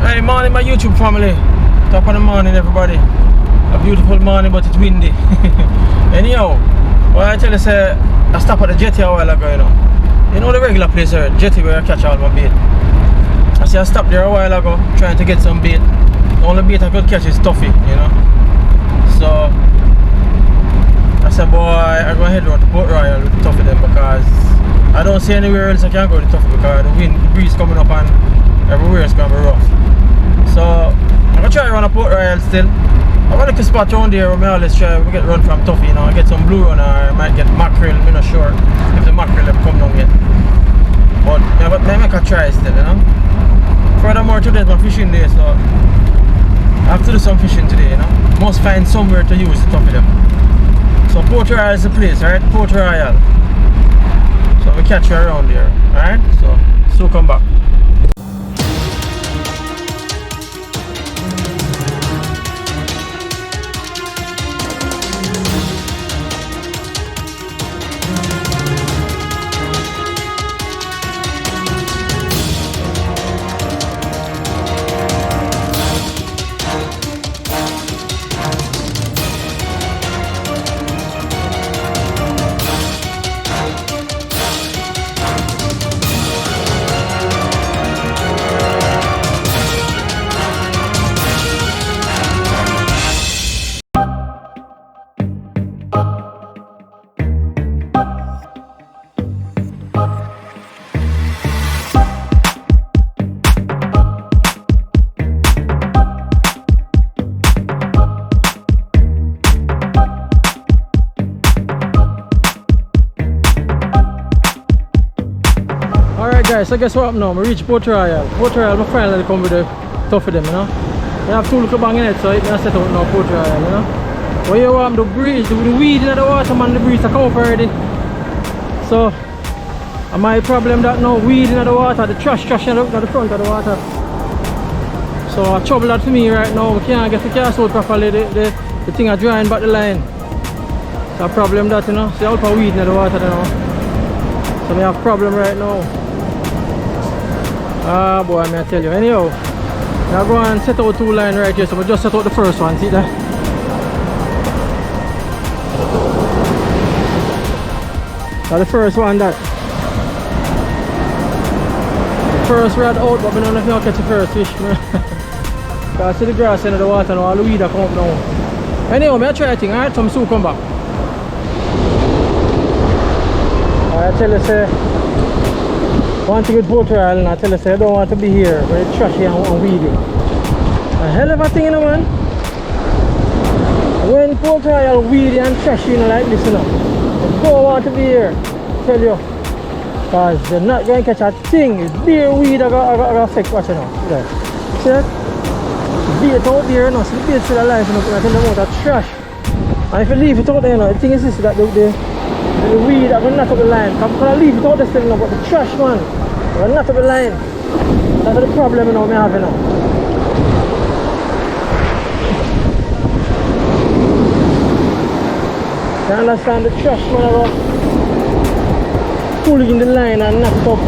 Hey, morning, my YouTube family. Top of the morning, everybody. A beautiful morning, but it's windy. Anyhow, what I tell you, say, I stopped at the jetty a while ago, you know. You know the regular place here, jetty where I catch all my bait. I see I stopped there a while ago, trying to get some bait. The only bait I could catch is toffee, you know. So, I said, boy, I'm going to head around to Port Royal with the toffee then, because I don't see anywhere else I can go with the toffee, because the wind, the breeze coming up and everywhere is going to be rough. So, I'm going to try to run a Port Royal still. I've got a spot around there where I always try to get run from toffee, you know. I get some blue run, or I might get mackerel, I'm not sure if the mackerel have come down yet. But I make a try still, you know. Furthermore, today's my fishing day, so I have to do some fishing today, you know. Must find somewhere to use the toffee them. So Port Royal is the place, alright? Port Royal. So we catch you around there, alright? So come back. Guys, so guess what now? I reach Port Royal. Port Royal, I finally come with the toffee them, you know. I have two little bang in it, so I set out now Port Royal, you know. But you want the breeze, the weed in the water, man, the breeze to come up already. So, my problem that now weed in the water, the trash in the front of the water. So, a trouble that for me right now. We can't get the cast out properly, the thing are drying back the line. So, a problem that, you know. See, all for weed in the water now. So, we have a problem right now. Ah boy, I tell you. Anyhow, I'm going to set out two lines right here, so I just set out the first one, see that? That's the first one that. The first rod out, but I don't know if I'll catch the first fish. I see the grass in the water and all the weed that come up now. Anyhow, I'll try a thing, alright? So I'm soon come back. I tell you, say, one thing with Port Royal, and I tell you, say, I don't want to be here where it's trashy and weedy. A hell of a thing, you know, man. When Port Royal weedy and trashy, you know, like this, you know, I don't want to be here, I tell you. Because you're not going to catch a thing. It's bare weed I got affect, watch, you know. See that? Bait out there, you know, so the bait still alive, you know, I tell them about that trash. And if you leave it out there, you know, the thing is this, that the weed are going to knock up the line. I'm going to leave it out there still, you know, but the trash, man, are not up the line. That's the problem, you know, I have, you know. You understand? The trash, man, are pulling in the line and knock it up.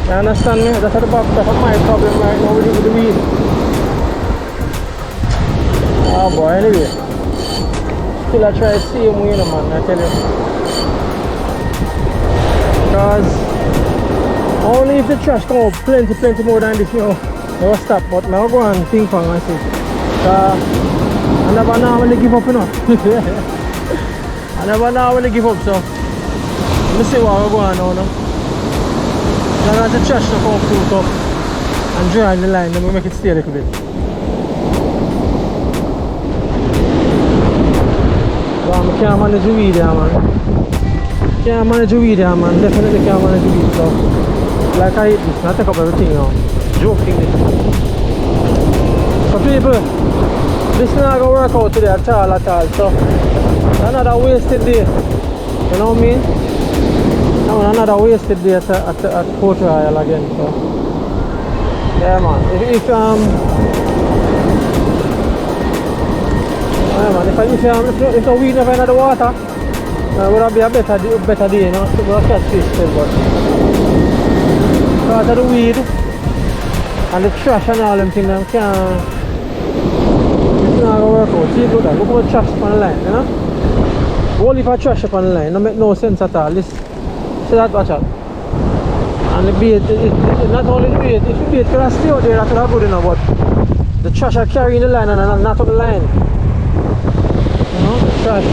You understand me? That's the back, that's my problem right now with the weed. Ah boy, anyway. Still I try to see him, you know, man, I tell you. Because only if the trash come up plenty more than this, you know, they will stop. But I'll go and ping pong and see. I never normally give up, you know. I never normally give up, so let me see what we're going on now. Now that the trash to come up too tough and dry in the line, then we make it stay a little bit. Well, I can't manage the weed here, man. Can't manage the weed here, man. Definitely can't manage the weed, so like I hate this, I take up everything now. Joking this. So people, this is not gonna work out today at all, so another wasted day. You know what I mean? No, another wasted day at Port Royal again, so yeah, man. If the weed never in the water, would have been a better day, you know, to catch fish still, but because of the weed, And the trash and all them things, them can't. It's not gonna work out. See, look at that. Look how much trash on the line, you know? Whole heap of trash up on the line, don't make no sense at all. This, see that, watch out. And the bait, not only the bait, if the bait could have stayed out there, that's not good enough, but the trash are carrying the line and not up the line. You know, the trash.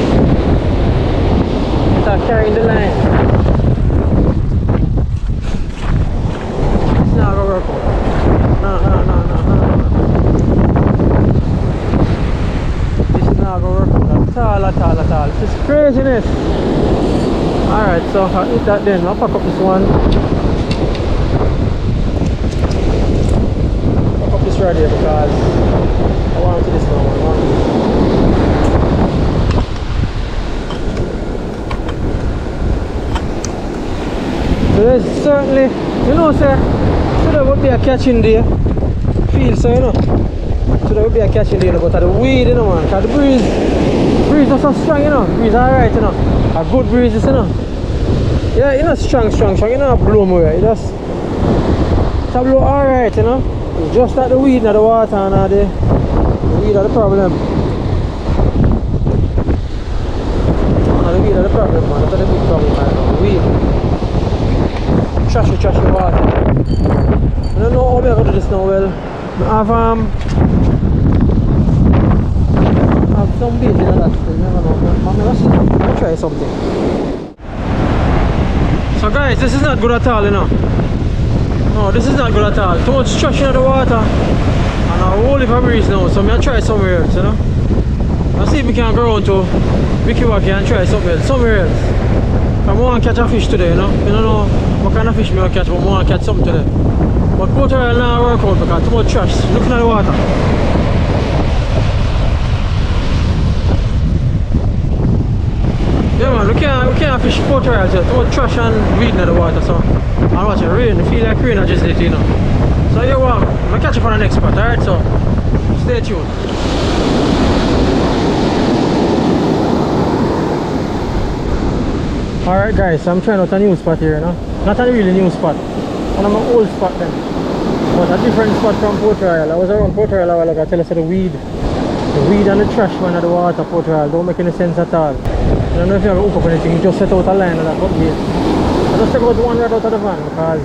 It's are carrying the line. It's not gonna work out. No. This is not gonna work out at all. This is craziness. Alright, so I'll eat that then. I'll pack up this one. Pack up this right here because I want to this one. So there's certainly, you know, sir, so there would be a catch in there. Feel so, you know. So there would be a catch in there, but the weed, you know, man. Because the breeze not so strong, you know. Breeze alright, you know. A good breeze, you know. Yeah, you know, strong, you know, blow more. It just blow alright, you know. It's just that the weed, not the water, and the weed are the problem. The weed are the problem, man. That's the big problem, man. The weed. Trashy water. I don't know how we're going to do this now. Well, I have some beans in that. I never know. I'll try something. So guys, this is not good at all, you know. No, this is not good at all. Too much trash in the water. And a whole heap of breeze now. So I'm going to try somewhere else, you know. I'll see if we can go around to Wiki and try somewhere else. I want to catch a fish today, you know. You don't know what kind of fish I catch, but I want to catch something today. But Port Royal now work out because too much trash. Looking at the water. Yeah man, we can't fish Port Royal today. Too much trash and weed in the water, so I'm watching rain. I feel like rain I just did, you know. So you want, I'll catch you on the next spot, alright? So stay tuned. Alright guys, I'm trying out a new spot here, you know. Not a really new spot. One of my old spot then. But a different spot from Port Royal. I was around Port Royal a while ago. I tell you, so the weed and the trash man of the water, Port Royal, don't make any sense at all. I don't know if you have hook up anything, you just set out a line and that hook gate. I just take out one rod out of the van because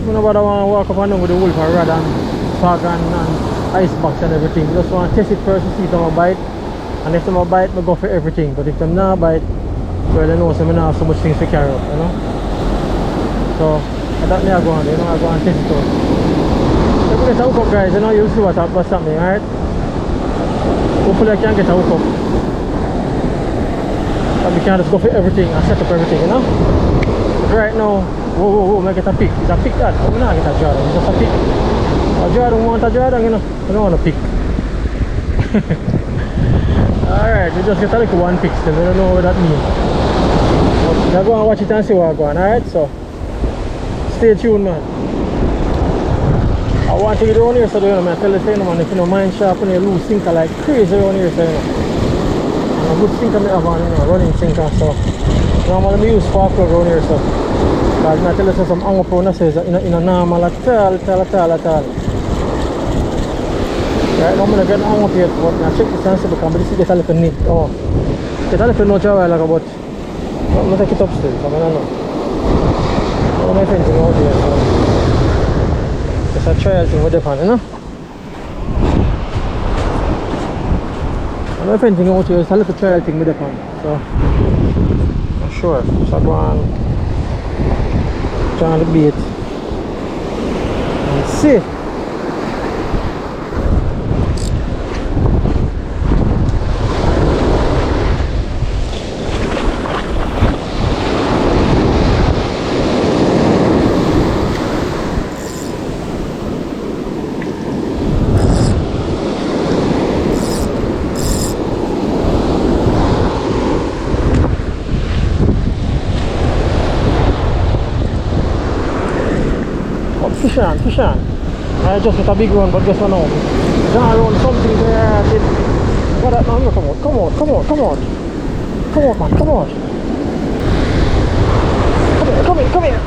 you know what, I want to walk up and down with the wolf and rod and fog and ice box and everything. I just want to test it first to see if them bite. And if them bite, I go for everything. But if them not bite, well, I know so I don't have so much things to carry up, you know. So that me I go on, you know, I go and test it out. So if we get a hook up guys, you know, you'll see what's happening, alright? Hopefully I can get a hook up. And we can just go for everything and set up everything, you know. But right now, whoa, I get a pick. It's a pick that. I'm not get a Jordan, it's just a pick. A Jordan want a Jordan, you know. I don't want a pick. Alright, we just get a little one pick still, we don't know what that means. But I'll go and watch it and see what's going on, alright? So stay tuned, man. I want to get around here, so you know, man, I tell you, man, if you don't mind sharpening your loose sinker like crazy around here, so you know. And a good sinker I have on, you know, running sinker, so normally I use spark plug around here, so because I tell you, so some angle prone says that in a normal at all. Right now I'm going to get an angle plate, but I check the sensor because this is get a little neat. Oh, get a little notch a while ago, but I'm going to take it up still, so I don't know. One of my friends out here, so just a trial thing with the pan, you know. One of my friends out here is a little trial thing with the pan, so I'm sure. So I go on trying to beat and see. Fish on. I just hit a big one, but guess what now? Down around something there. What that man? Come on, man, come on. Come here.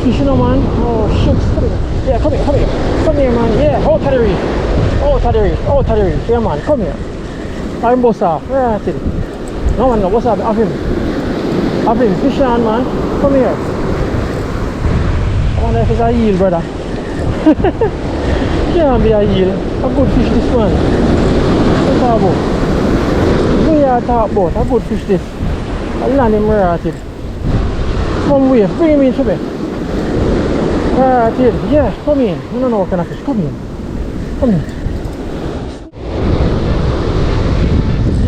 fish, you know, man. Oh, shit. Yeah, come here, come here. Come here, man. Yeah, out of the reef. Out of the reef. Out of the reef. Yeah, man, come here. I'm boss off. Where is it? No, man, no. What's up? Have him. Have him. Fish on, man. Come here. I wonder if it's a eel, brother. Can't be a eel. A good fish, this one. What's up, about? We are talking about a good fish, this. I'll land him right at it. Come here. Bring him in to me. Right here. Yeah, come in. I don't know what kind of fish. Come in. Come in.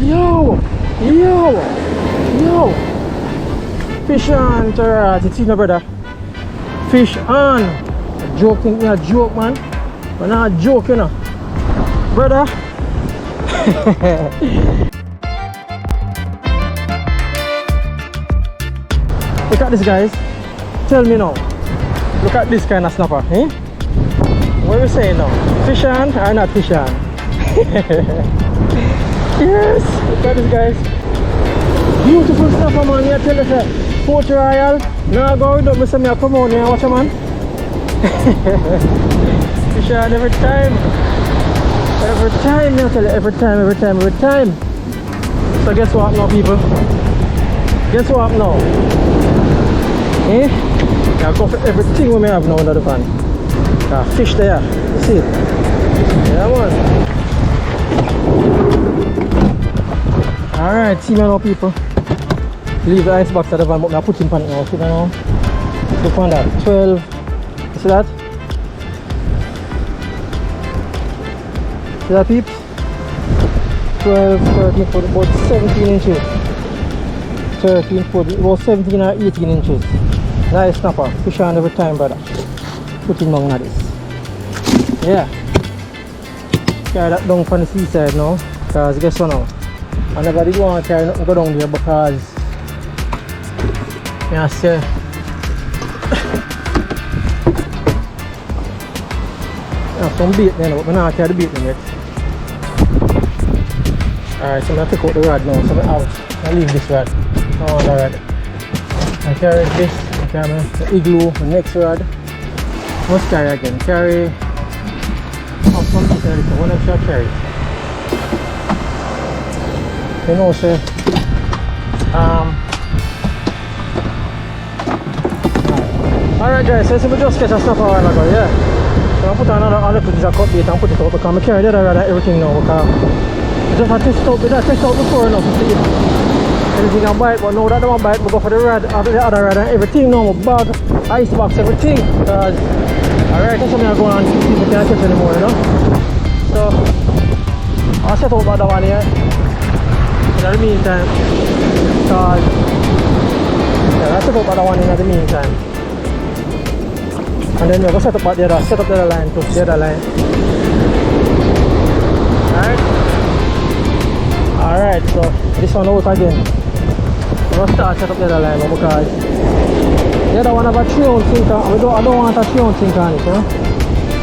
Yo! Yo! Yo! Fish on to right. It's in my brother. Fish on. Joking, me a joke, man. But not joking, you know. Brother. Look at this, guys. Tell me now. Look at this kind of snapper, eh? What are we saying now? Fish on or not fish on? Yes! Look at this, guys. Beautiful snapper, man. I tell you, sir. Port Royal. Now go with me, say me come on here. Watch a man. Fish on every time. Every time, I tell you. Every time, every time, every time. So guess what now, people? Guess what now? Eh? I go for everything we may have now under the van. Fish there, you see it? Yeah, man. Alright, see me now, people. Leave the ice box at the van, but I put him on it now. See that now? Look on that. 12. You see that? See that, peeps? 12, 13 foot, about 17 inches. 13 foot, about 17 or 18 inches. Nice snapper. Fish on every time, brother. Put him on this. Yeah. Carry that down from the seaside now. Because guess what now? I never did want to carry nothing go down there because I say I have some bait there, but I don't carry the bait in yet. Alright, so I'm going to take out the rod now. So I'll leave this rod. I want the rod. I carry this. Carry the igloo, the next rod. Must carry again. Carry up some carry, so one extra carry. You know, sir. Alright guys, so we just catch a snapper a while ago, yeah. So I put another piece of cut bait and put it out because I carry the other rod and everything now because I just have to test out before enough to see anything I bite, but no, that don't bite. We go for the rod, the other rod and everything now, my bag, ice box, everything. Because, alright, that's something I go on, people can't catch anymore, you know. So, I'll set up that one here. In the meantime, because, yeah, I'll set up that one in the meantime. And then we're going to set up the other line too, the other line. Alright, so this one out again. I'm going to start set up the other line now because the other one have a 3 ounce sinker. I don't want a 3 ounce sinker on it, you know.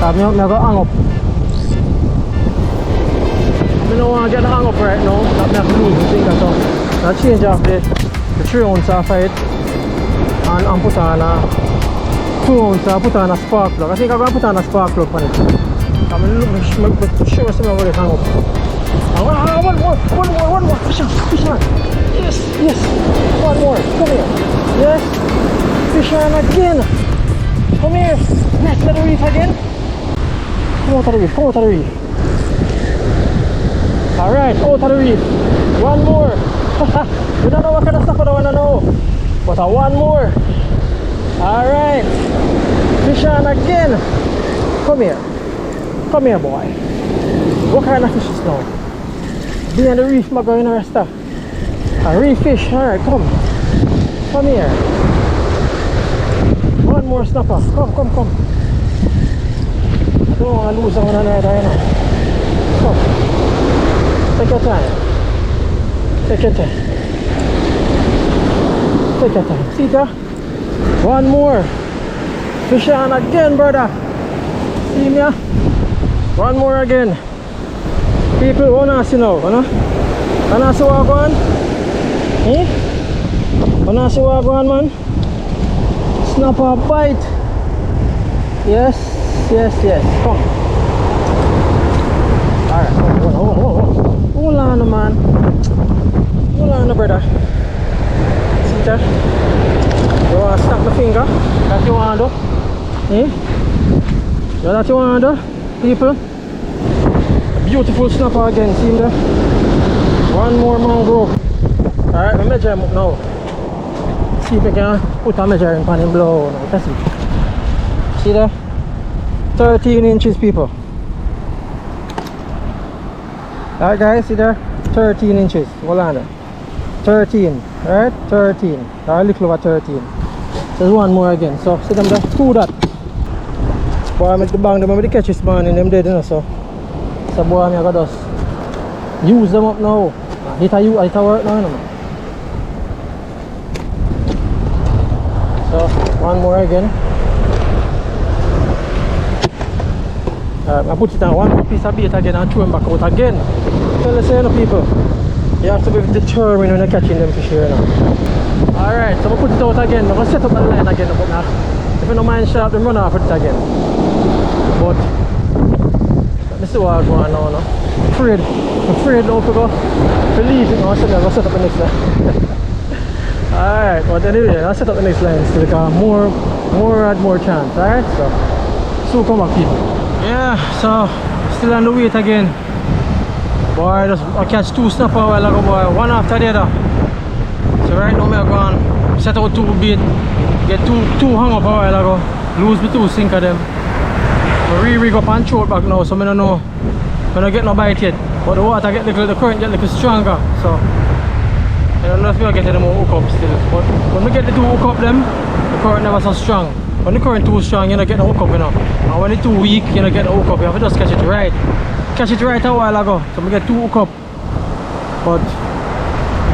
So I'm going to hang up. I don't want to get the hang up right now. I'm going to lose the sinker, so I'll change off the 3 ounce off it and put on a 2 ounce. I'll put on a spark plug. I think I'm going to put on a spark plug on it. I'm going to show something about it hang up. One more, fish on, yes, one more, come here, yes, fish on again, come here, yes, to the reef again, come out of the reef, alright, out of the reef, one more, we don't know what kind of stuff I don't want to know, but one more, alright, fish on again, come here boy, what kind of fish is now? Behind the reef, I'm going to rest up. A reef fish, alright, come here. One more snapper, come. I don't want to lose one another, you know. Come, take your time. See that? One more. Fish on again, brother. See me? One more again. People wanna see now, you know? Wanna see what going on? Eh? Wanna see what going on, man? Snapper bite. Yes, yes, yes. Come. Alright, hold on, man. Hold on, brother. See that? You want to snap my finger? That you want to do? Eh? You that you want to do? People? A beautiful snapper again, see him there? One more mangrove. Alright, I measure him up now. See if I can put a measuring pan him below. That's it. See there? 13 inches, people. Alright guys, see there? 13 inches. Hold on there. 13. Alright? 13. Or a little over 13. There's one more again. So see them there? 2 that. Boy, I make the bang them with the catch this morning, them dead, you know, so boy, I gotta just use them up now. It a work now, you know. So one more again. I put it on one more piece of bait again and throw them back out again. Tell us, you know, people, you have to be determined when you're catching them fish here, you know. Alright, so I put it out again. I'm gonna set up the line again. If you don't mind, shut up and run off with it again. But let me see what I'm going on now. I'm afraid now to go believe it now, so I'll set up the next line. Alright, but anyway, I'll set up the next line still because more chance, alright? So come back, people. Yeah, so still on the wait again. Boy, I catch 2 snapper a while ago, boy, one after the other. So right now I'm going set out 2 bait, get two hung up a while ago, lose me 2 sink of them. I re-rig up and throw it back now, so I don't know. I don't get no bite yet. But the water the current get a little stronger. So I don't know if we'll get any more hook up still. But when we get the 2 hook up them, the current never so strong. When the current too strong, you don't get the hook up, you know. And when it's too weak, you don't get the hook up. You have to just catch it right. Catch it right a while ago. So we get 2 hook up. But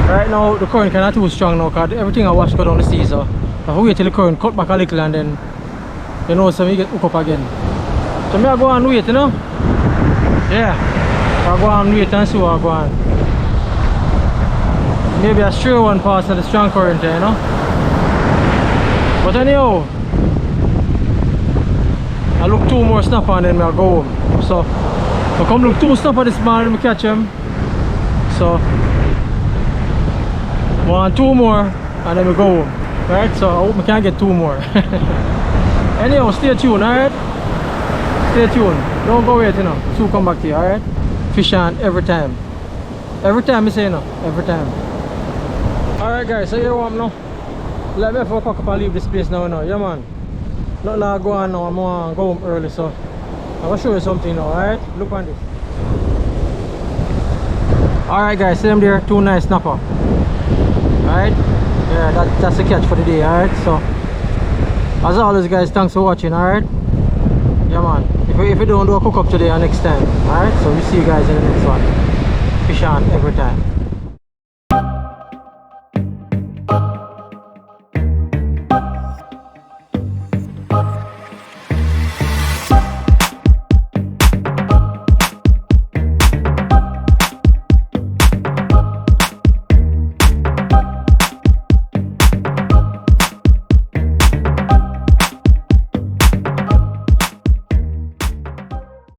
right now the current cannot too strong now because everything I wash go down the sea. So I wait till the current cut back a little and then you know, so we get hook up again. So I go and wait, you know? Yeah. I go and wait and see what I go on. Maybe a stray one pass of the strong current there, you know? But anyhow, I look 2 more snapper and then I'll go home. So I come look 2 snapper this morning, I catch them. So 1, 2 more and then we go home. Right? So I hope we can get 2 more. Anyhow, stay tuned, alright? Stay tuned. Don't go wait, you know. So come back to you, alright? Fish on every time. Every time I say, you know. Every time. Alright guys, so you want now? Let me have a pack up and leave this place now, you know. Yeah man. Nothing like go on now, I'm going to go home early, so I'm going to show you something now, alright? Look on this. Alright guys, see them there, 2 nice snapper. Alright? Yeah, that's the catch for the day, alright? So as always guys, thanks for watching, alright? Yeah man, if you don't do a cook up today or next time, alright? So we'll see you guys in the next one. Fish on every time.